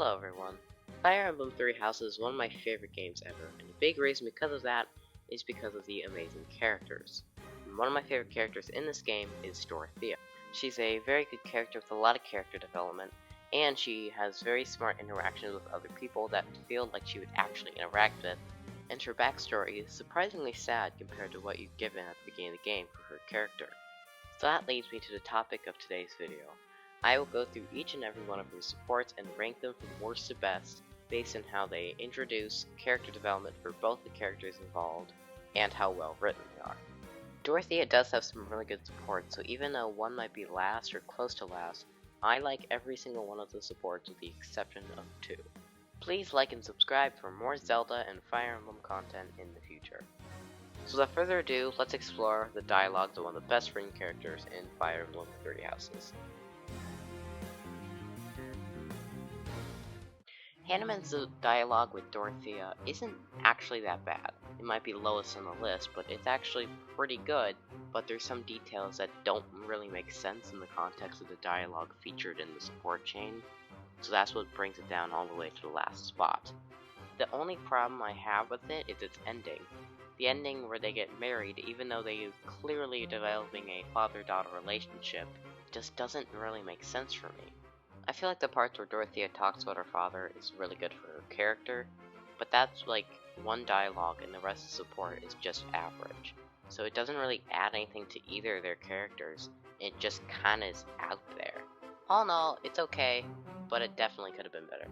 Hello everyone. Fire Emblem Three Houses is one of my favorite games ever, and the big reason because of that is because of the amazing characters. And one of my favorite characters in this game is Dorothea. She's a very good character with a lot of character development, and she has very smart interactions with other people that feel like she would actually interact with, and her backstory is surprisingly sad compared to what you've given at the beginning of the game for her character. So that leads me to the topic of today's video. I will go through each and every one of her supports and rank them from worst to best based on how they introduce character development for both the characters involved and how well written they are. Dorothea does have some really good support, so even though one might be last or close to last, I like every single one of the supports with the exception of two. Please like and subscribe for more Zelda and Fire Emblem content in the future. So without further ado, let's explore the dialogues of one of the best written characters in Fire Emblem Three Houses. HANNEMAN's dialogue with Dorothea isn't actually that bad. It might be lowest on the list, but it's actually pretty good, but there's some details that don't really make sense in the context of the dialogue featured in the support chain, so that's what brings it down all the way to the last spot. The only problem I have with it is its ending. The ending where they get married, even though they are clearly developing a father-daughter relationship, just doesn't really make sense for me. I feel like the parts where Dorothea talks about her father is really good for her character, but that's like one dialogue and the rest of the support is just average. So it doesn't really add anything to either of their characters, it just kinda is out there. All in all, it's okay, but it definitely could have been better.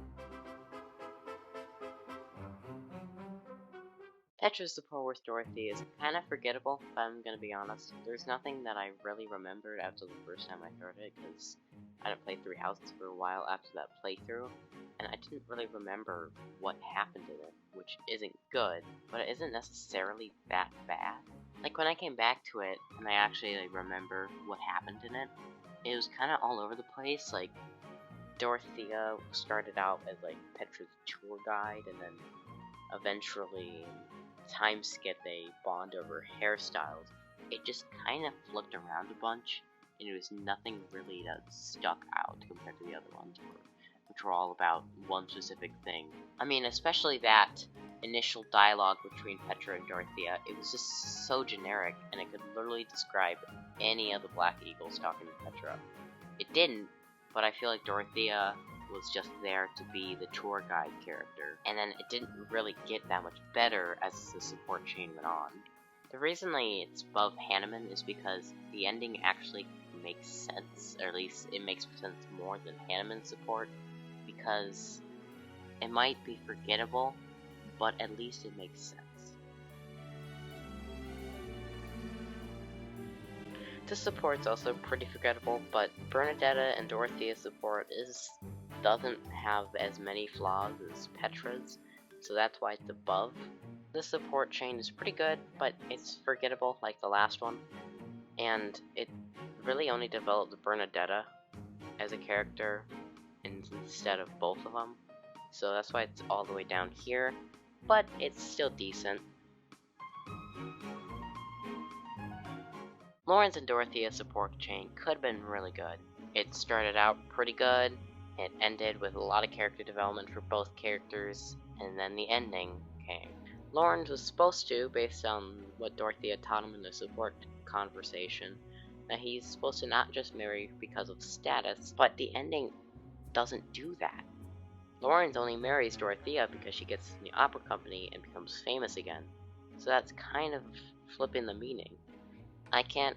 Petra's support with Dorothea is kinda forgettable, if I'm gonna be honest. There's nothing that I really remembered after the first time I heard it, because I didn't play Three Houses for a while after that playthrough, and I didn't really remember what happened in it, which isn't good, but it isn't necessarily that bad. Like, when I came back to it, and I actually remember what happened in it, it was kinda all over the place. Like, Dorothea started out as like Petra's tour guide, and then eventually time skip they bond over hairstyles. It just kind of flipped around a bunch, and it was nothing really that stuck out compared to the other ones, which were all about one specific thing. I mean, especially that initial dialogue between Petra and Dorothea, it was just so generic, and it could literally describe any of the Black Eagles talking to Petra. It didn't, but I feel like Dorothea was just there to be the tour guide character, and then it didn't really get that much better as the support chain went on. The reason it's above HANNEMAN is because the ending actually makes sense, or at least it makes sense more than HANNEMAN's support, because it might be forgettable, but at least it makes sense. The support's also pretty forgettable, but BERNADETTA and Dorothea's support doesn't have as many flaws as Petra's, so that's why it's above. The support chain is pretty good, but it's forgettable like the last one, and it really only developed BERNADETTA as a character instead of both of them, so that's why it's all the way down here, but it's still decent. LORENZ and Dorothea's support chain could have been really good. It started out pretty good, it ended with a lot of character development for both characters, and then the ending came. LORENZ was supposed to, based on what Dorothea taught him in the support conversation, that he's supposed to not just marry because of status, but the ending doesn't do that. LORENZ only marries Dorothea because she gets in the opera company and becomes famous again, so that's kind of flipping the meaning. I can't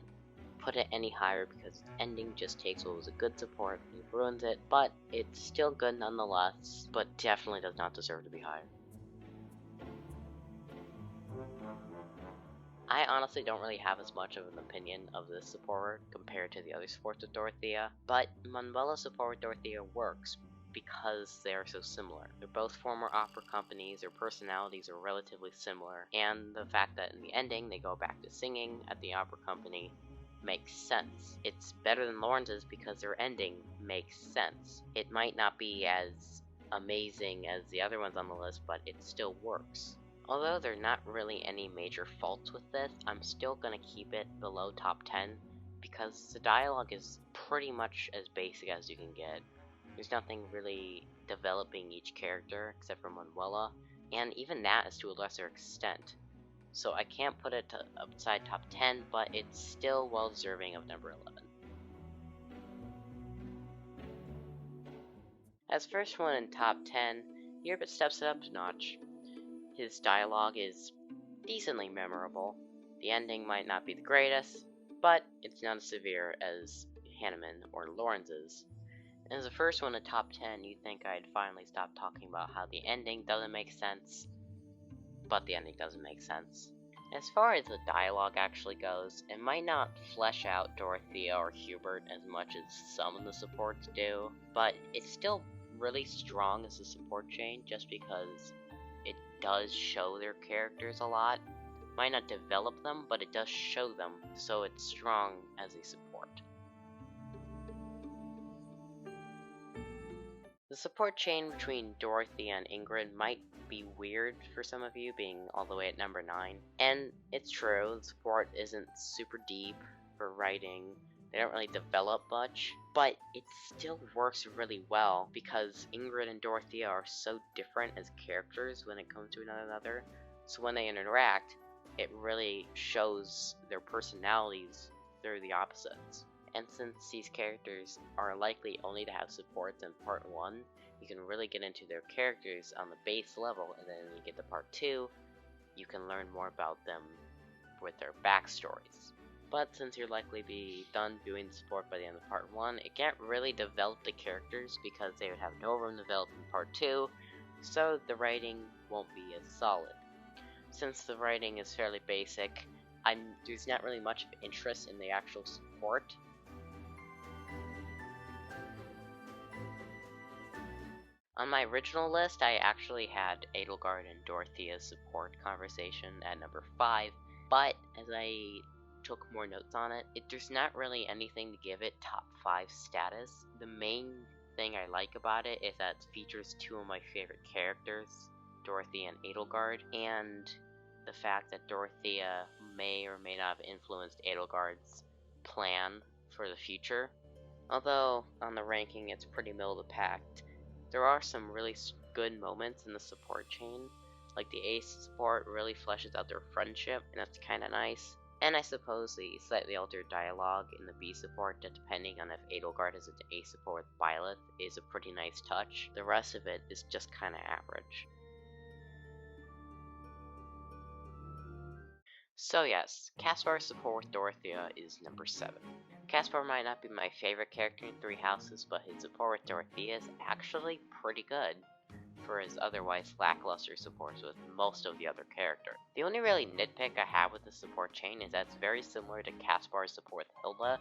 put it any higher because the ending just takes what was a good support and ruins it, but it's still good nonetheless, but definitely does not deserve to be higher. I honestly don't really have as much of an opinion of this support compared to the other supports with Dorothea, but MANUELA's support with Dorothea works because they are so similar. They're both former opera companies, their personalities are relatively similar, and the fact that in the ending they go back to singing at the opera company makes sense. It's better than LORENZ's because their ending makes sense. It might not be as amazing as the other ones on the list, but it still works. Although there are not really any major faults with this, I'm still gonna keep it below top 10 because the dialogue is pretty much as basic as you can get. There's nothing really developing each character except for Manuela, and even that is to a lesser extent. So I can't put it outside top 10, but it's still well deserving of number 11. As first one in top 10, Hubert steps it up a notch. His dialogue is decently memorable. The ending might not be the greatest, but it's not as severe as HANNEMAN or LORENZ's. And as the first one in top 10, you'd think I'd finally stop talking about how the ending doesn't make sense, but the ending doesn't make sense. As far as the dialogue actually goes, it might not flesh out Dorothea or Hubert as much as some of the supports do, but it's still really strong as a support chain just because it does show their characters a lot. Might not develop them, but it does show them, so it's strong as a support. The support chain between Dorothea and Ingrid might be weird for some of you, being all the way at number 9. And it's true, the support isn't super deep for writing. They don't really develop much, but it still works really well because Ingrid and Dorothea are so different as characters when it comes to one another. So when they interact, it really shows their personalities through the opposites. And since these characters are likely only to have supports in part 1, you can really get into their characters on the base level, and then when you get to part 2, you can learn more about them with their backstories. But since you'll likely be done doing the support by the end of part 1, it can't really develop the characters because they would have no room to develop in part 2, so the writing won't be as solid. Since the writing is fairly basic, there's not really much of interest in the actual support. On my original list, I actually had EDELGARD and Dorothea's support conversation at number 5, but as I took more notes on it, there's not really anything to give it top 5 status. The main thing I like about it is that it features 2 of my favorite characters, Dorothea and EDELGARD, and the fact that Dorothea may or may not have influenced EDELGARD's plan for the future. Although, on the ranking, it's pretty middle of the pack. There are some really good moments in the support chain, like the A support really fleshes out their friendship, and that's kinda nice. And I suppose the slightly altered dialogue in the B support, depending on if EDELGARD is an A support with BYLETH, is a pretty nice touch. The rest of it is just kinda average. So yes, CASPAR's support with Dorothea is number 7. CASPAR might not be my favorite character in Three Houses, but his support with Dorothea is actually pretty good for his otherwise lackluster supports with most of the other characters. The only really nitpick I have with the support chain is that it's very similar to CASPAR's support with Hilda,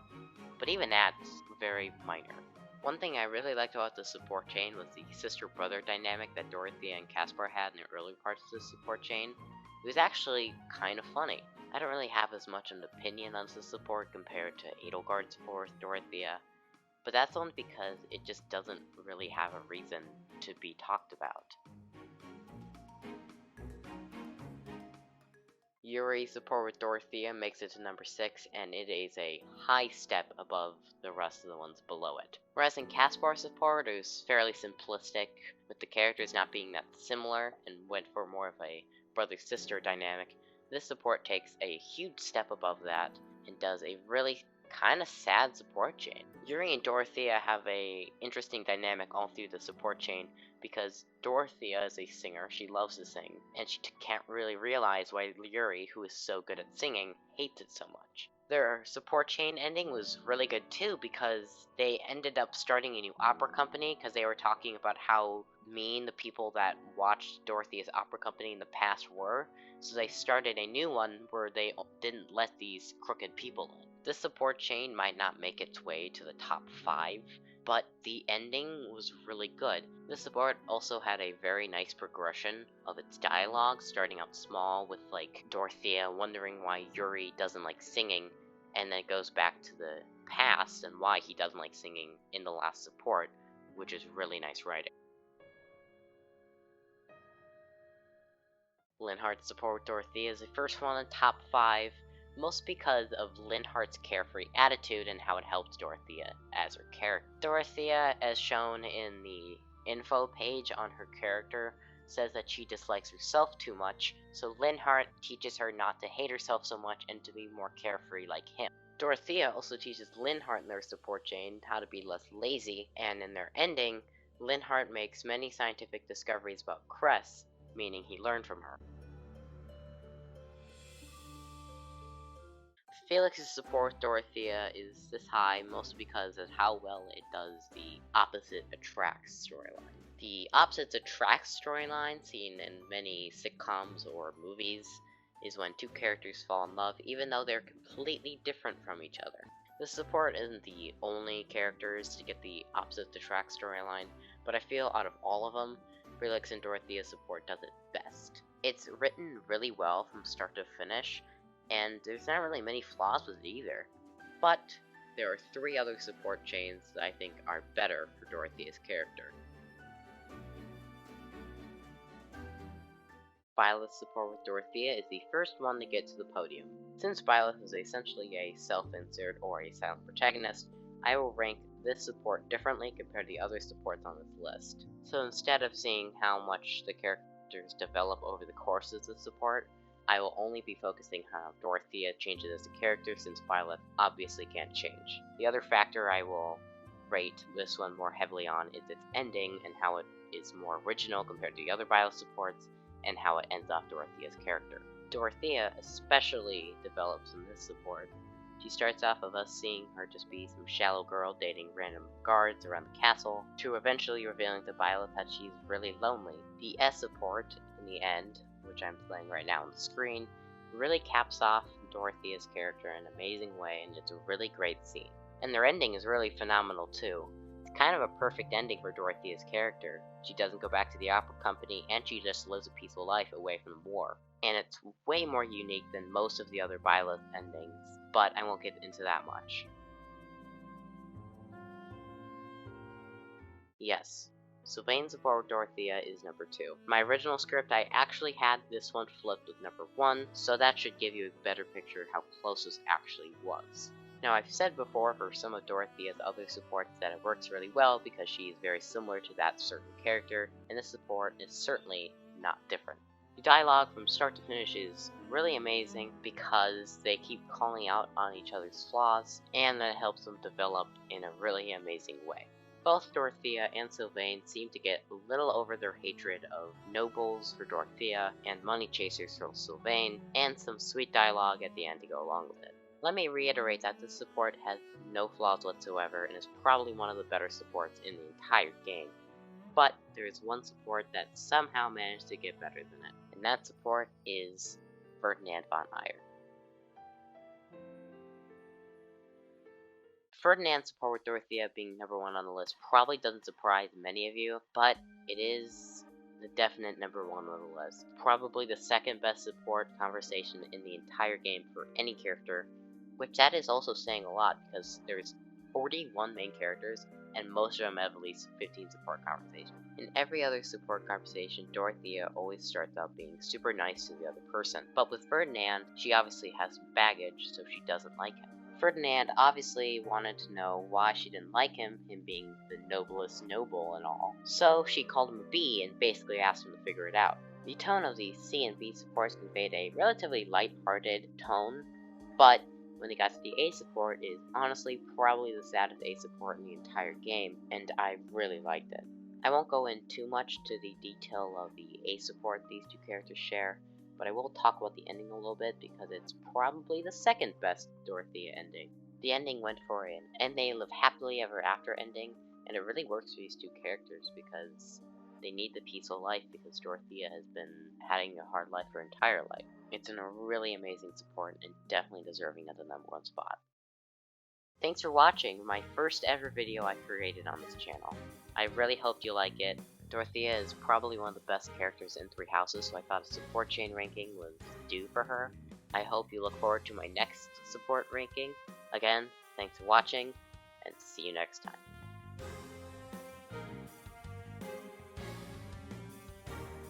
but even that's very minor. One thing I really liked about the support chain was the sister-brother dynamic that Dorothea and CASPAR had in the early parts of the support chain. It was actually kind of funny. I don't really have as much an opinion on the support compared to EDELGARD's support with Dorothea, but that's only because it just doesn't really have a reason to be talked about. Yuri's support with Dorothea makes it to number 6, and it is a high step above the rest of the ones below it. Whereas in CASPAR's support, it was fairly simplistic, with the characters not being that similar, and went for more of a brother-sister dynamic. This support takes a huge step above that, and does a really kinda sad support chain. Yuri and Dorothea have a interesting dynamic all through the support chain, because Dorothea is a singer, she loves to sing, and she can't really realize why Yuri, who is so good at singing, hates it so much. Their support chain ending was really good too, because they ended up starting a new opera company, because they were talking about how mean the people that watched Dorothea's opera company in the past were, so they started a new one where they didn't let these crooked people in. This support chain might not make its way to the top 5, but the ending was really good. This support also had a very nice progression of its dialogue, starting out small with like Dorothea wondering why Yuri doesn't like singing, and then it goes back to the past and why he doesn't like singing in the last support, which is really nice writing. LINHARDT's support with Dorothea is the first one in top 5. most because of LINHARTT's carefree attitude and how it helped Dorothea as her character. Dorothea, as shown in the info page on her character, says that she dislikes herself too much, so LINHARTT teaches her not to hate herself so much and to be more carefree like him. Dorothea also teaches LINHARTT in their support chain how to be less lazy, and in their ending, LINHARTT makes many scientific discoveries about Crest, meaning he learned from her. Felix's support with Dorothea is this high mostly because of how well it does the opposite attracts storyline. The opposites attract storyline, seen in many sitcoms or movies, is when two characters fall in love even though they're completely different from each other. The support isn't the only characters to get the opposites attract storyline, but I feel out of all of them, Felix and Dorothea's support does it best. It's written really well from start to finish, and there's not really many flaws with it either. But there are 3 other support chains that I think are better for Dorothea's character. BYLETH's support with Dorothea is the first one to get to the podium. Since BYLETH is essentially a self-insert or a silent protagonist, I will rank this support differently compared to the other supports on this list. So instead of seeing how much the characters develop over the course of the support, I will only be focusing on how Dorothea changes as a character, since BYLETH obviously can't change. The other factor I will rate this one more heavily on is its ending and how it is more original compared to the other BYLETH supports, and how it ends off Dorothea's character. Dorothea especially develops in this support. She starts off of us seeing her just be some shallow girl dating random guards around the castle, to eventually revealing to BYLETH that she's really lonely. The S support, in the end, which I'm playing right now on the screen, really caps off Dorothea's character in an amazing way, and it's a really great scene. And their ending is really phenomenal too. It's kind of a perfect ending for Dorothea's character. She doesn't go back to the opera company, and she just lives a peaceful life away from the war. And it's way more unique than most of the other BYLETH endings, but I won't get into that much. Yes, SYLVAIN's support with Dorothea is number 2. My original script, I actually had this one flipped with number 1, so that should give you a better picture of how close this actually was. Now, I've said before for some of Dorothea's other supports that it works really well because she is very similar to that certain character, and this support is certainly not different. The dialogue from start to finish is really amazing because they keep calling out on each other's flaws, and that helps them develop in a really amazing way. Both Dorothea and SYLVAIN seem to get a little over their hatred of nobles for Dorothea and money chasers for SYLVAIN, and some sweet dialogue at the end to go along with it. Let me reiterate that this support has no flaws whatsoever and is probably one of the better supports in the entire game. But there is one support that somehow managed to get better than it, and that support is Ferdinand von Eyre. Ferdinand's support with Dorothea being number 1 on the list probably doesn't surprise many of you, but it is the definite number 1 on the list. Probably the second best support conversation in the entire game for any character, which that is also saying a lot because there's 41 main characters and most of them have at least 15 support conversations. In every other support conversation, Dorothea always starts out being super nice to the other person, but with Ferdinand, she obviously has some baggage, so she doesn't like him. Ferdinand obviously wanted to know why she didn't like him being the noblest noble and all, so she called him a B and basically asked him to figure it out. The tone of the C and B supports conveyed a relatively light-hearted tone, but when they got to the A support, it is honestly probably the saddest A support in the entire game, and I really liked it. I won't go in too much to the detail of the A support these two characters share, but I will talk about the ending a little bit because it's probably the second best Dorothea ending. The ending went for an and they live happily ever after ending, and it really works for these two characters because they need the peaceful life because Dorothea has been having a hard life her entire life. It's a really amazing support and definitely deserving of the number 1 spot. Thanks for watching my first ever video I created on this channel. I really hoped you like it. Dorothea is probably one of the best characters in Three Houses, so I thought a support chain ranking was due for her. I hope you look forward to my next support ranking. Again, thanks for watching, and see you next time.